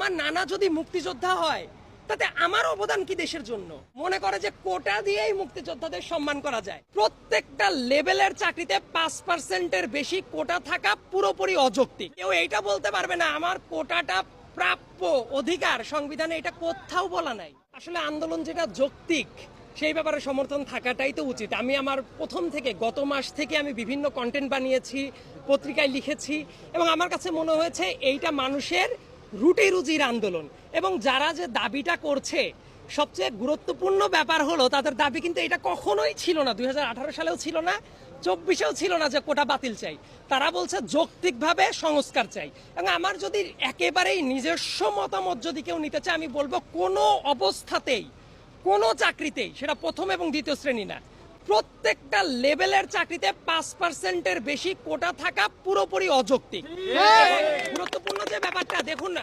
আমার নানা যদি মুক্তিযোদ্ধা হয় তাতে আমার অবদান কি দেশের জন্য? মনে করে যে কোটা দিয়েই মুক্তিযোদ্ধাদের সম্মান করা যায়। প্রত্যেকটা লেভেলের চাকরিতে 5%-এর বেশি কোটা থাকা পুরোপুরি অযৌক্তিক। কেউ এইটা বলতে পারবে না আমার কোটাটা প্রাপ্য অধিকার, সংবিধানে এটা কোথাও বলা নাই। আসলে আন্দোলন যেটা যৌক্তিক সেই ব্যাপারে সমর্থন থাকাটাই তো উচিত। আমি আমার প্রথম থেকে গত মাস থেকে আমি বিভিন্ন কন্টেন্ট বানিয়েছি, পত্রিকায় লিখেছি, এবং আমার কাছে মনে হয়েছে এইটা মানুষের রুটি রুজির আন্দোলন। এবং যারা যে দাবিটা করছে সবচেয়ে গুরুত্বপূর্ণ ব্যাপার হলো তাদের দাবি কিন্তু এটা কখনোই ছিল না, 2018 সালেও ছিল না, 24-এও ছিল না যে কোটা বাতিল চাই। তারা বলছে যৌক্তিকভাবে সংস্কার চাই। এবং আমার যদি একেবারেই নিজস্ব মতামত যদি কেউ নিতে চায়, আমি বলবো কোনো অবস্থাতেই কোনো চাকরিতেই, সেটা প্রথম এবং দ্বিতীয় শ্রেণী না, প্রত্যেকটা লেভেলের চাকরিতে 5%-এর বেশি কোটা থাকা পুরোপুরি অযৌক্তিক। গুরুত্বপূর্ণ যে ব্যাপারটা দেখুন,